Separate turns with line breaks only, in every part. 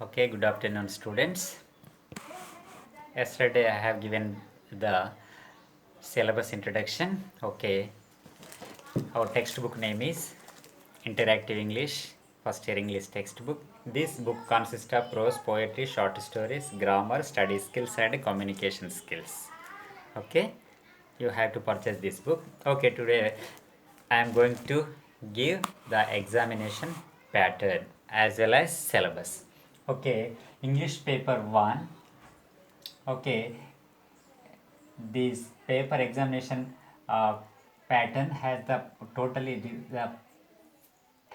Okay, good afternoon, students. Yesterday I have given the syllabus introduction. Okay, our textbook name is Interactive English, first year English textbook. This book consists of prose, poetry, short stories, grammar, study skills, and communication skills. Okay, you have to purchase this book. Okay, today I am going to give the examination pattern as well as syllabus. Okay, English paper 1. Okay, this paper examination uh, pattern has the totally the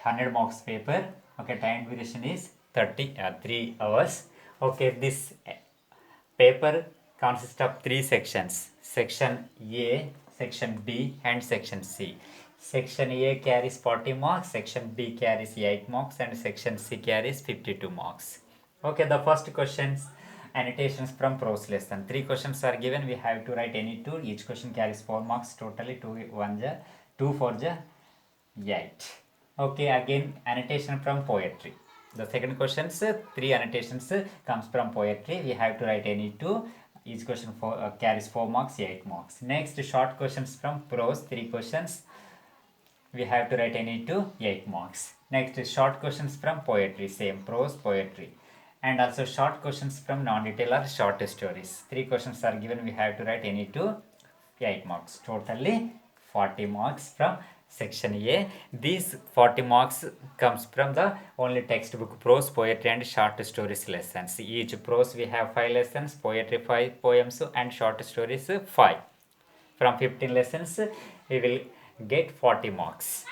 100 marks paper. Okay, time duration is 3 hours. Okay, this paper consists of three sections: section A, section B, and section C. Section A carries 40 marks, section B carries 8 marks, and section C carries 52 marks. Okay, the first questions: annotations from prose lesson. Three questions are given. We have to write any two. Each question carries 4 marks. Totally 2 1 ja, 2 4 ja, 8. Okay, again annotation from poetry. The second questions, three annotations comes from poetry. We have to write any two. Each question carries 4 marks, 8 marks. Next, short questions from prose. Three questions. We have to write any two, 8 marks. Next, short questions from poetry. Same prose, poetry. And also short questions from non-detail or short stories. Three questions are given. We have to write any two, 8 marks. Totally 40 marks from section A. These 40 marks comes from the only textbook prose, poetry and short stories lessons. Each prose we have 5 lessons, poetry 5 poems and short stories 5. From 15 lessons we will get 40 marks.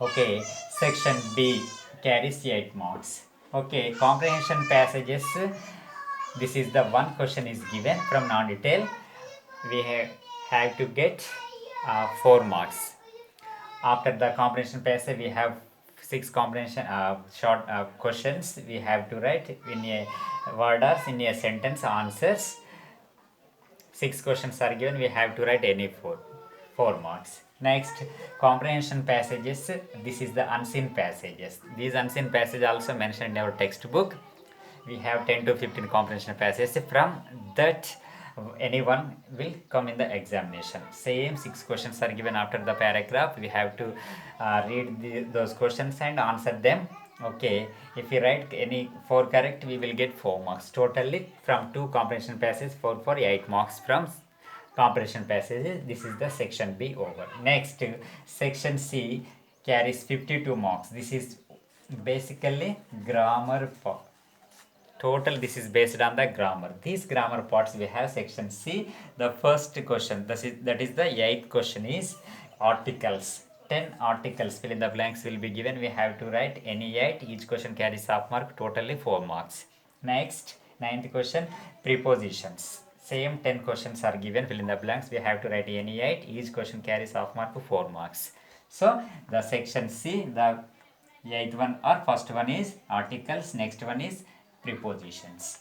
Okay, section B carries 8 marks. Okay, comprehension passages. This is the one question is given from non-detail. We have to get 4 marks. After the comprehension passage, we have 6 comprehension short questions. We have to write in a word or in a sentence answers. 6 questions are given. We have to write any 4 marks. Next, comprehension passages. This is the unseen passages. These unseen passages also mentioned in our textbook. We have 10 to 15 comprehension passages. From that, anyone will come in the examination. Same 6 questions are given after the paragraph. We have to read those questions and answer them. Okay, if we write any 4 correct, we will get 4 marks. Totally from 2 comprehension passages, 4 for 8 marks from comprehension passages. This is the section B over. Next, section C carries 52 marks. This is basically grammar part. Total, this is based on the grammar. These grammar parts we have section C. The first question, that is the 8th question is articles. 10 articles, fill in the blanks will be given. We have to write any 8. Each question carries half mark, totally 4 marks. Next, 9th question, prepositions. Same 10 questions are given, fill in the blanks. We have to write any 8. Each question carries half mark, 4 marks. So the section C, the 8th one or first one is articles, next one is prepositions.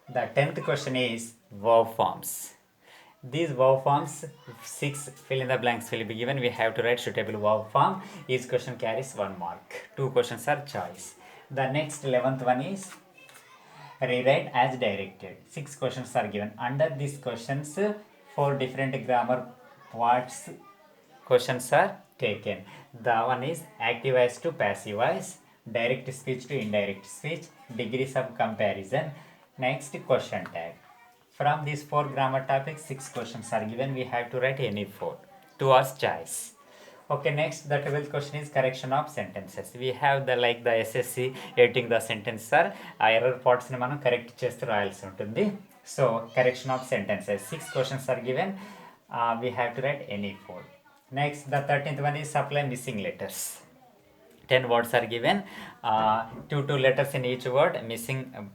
The 10th question is verb forms. These verb forms, 6 fill in the blanks will be given. We have to write suitable verb form. Each question carries 1 mark. 2 questions are choice. The next 11th one is rewrite as directed. 6 questions are given. Under these questions, 4 different grammar parts questions are taken. The one is active voice to passive voice, direct speech to indirect speech, degrees of comparison. Next, question tag. From these 4 grammar topics, 6 questions are given. We have to write any 4. 2 are choice. Okay, next the 12th question is correction of sentences. We have the like the SSC editing the sentence sir error parts ni manam correct చేస్తూ రాయాల్సి ఉంటుంది. So correction of sentences, 6 questions are given. We have to write any 4. Next, the 13th one is supply missing letters. 10 words are given. 2 letters in each word. Missing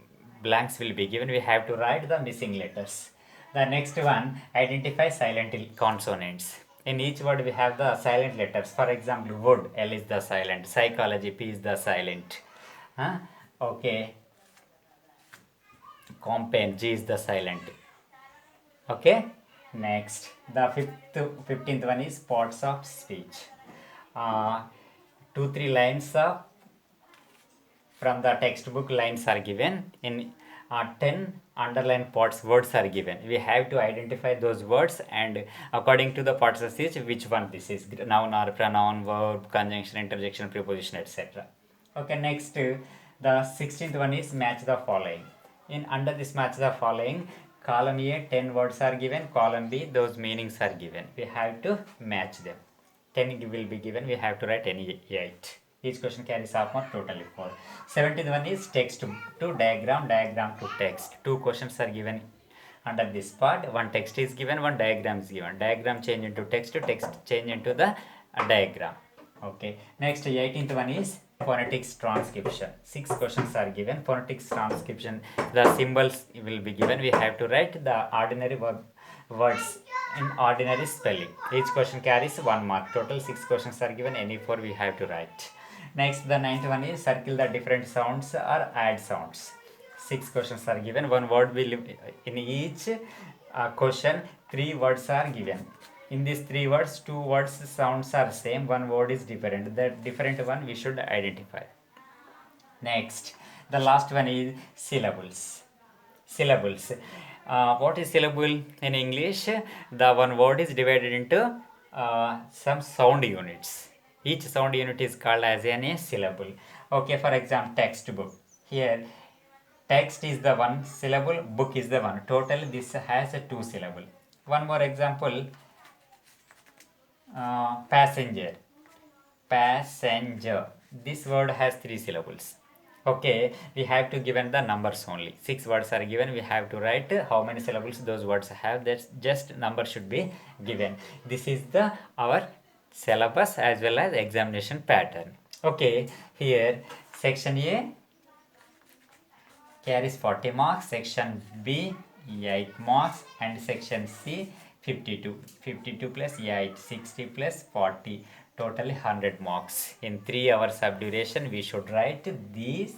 blanks will be given. We have to write the missing letters. The next one, identify silent consonants. In each word we have the silent letters. For example, wood, L is the silent. Psychology, P is the silent. Okay. Campaign, G is the silent. Okay, next the 15th one is parts of speech. 2-3 lines of from the textbook lines are given. In 10 underlined parts words are given. We have to identify those words, and according to the parts of speech, which one this is, noun or pronoun, verb, conjunction, interjection, preposition, etc. Okay, next the 16th one is match the following. In under this match the following, column A 10 words are given, column B those meanings are given. We have to match them. 10 will be given, we have to write any 8. Each question carries half mark, totally 4. 17th one is text to diagram, diagram to text. Two questions are given under this part. One text is given, one diagram is given. Diagram change into text, text change into the diagram. Okay. Next, 18th one is phonetics transcription. 6 questions are given. Phonetics transcription, the symbols will be given. We have to write the ordinary words in ordinary spelling. Each question carries 1 mark. Total 6 questions are given. Any 4 we have to write. Next, the ninth one is circle the different sounds or add sounds. 6 questions are given. One word will in each question. 3 words are given. In these 3 words, 2 words sounds are same. One word is different. The different one we should identify. Next, the last one is syllables. Syllables. What is syllable in English? The one word is divided into some sound units. Each sound unit is called as a syllable. Okay, for example, textbook. Here, text is the one syllable, book is the one. Total, this has a 2 syllable. One more example, passenger. Passenger. This word has 3 syllables. Okay, we have to given the numbers only. 6 words are given. We have to write how many syllables those words have. That's just number should be given. This is the our syllabus as well as examination pattern. Okay, here section A carries 40 marks, section B 8 marks, and section C 52. 52 plus 8, 60 plus 40, totally 100 marks. In 3 hours of duration, we should write these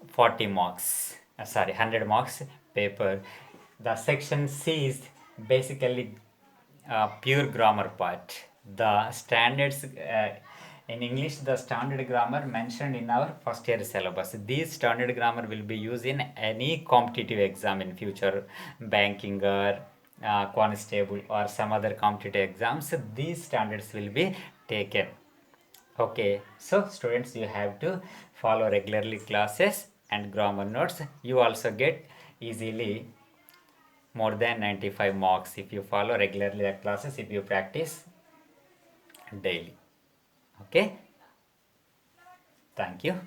40 marks, 100 marks paper. The section C is basically pure grammar part. The standards in English, the standard grammar mentioned in our first year syllabus. These standard grammar will be used in any competitive exam in future, banking or constable or some other competitive exams. These standards will be taken. Okay, so students, you have to follow regularly classes and grammar notes. You also get easily more than 95 marks if you follow regularly the classes, if you practice daily. Okay, thank you.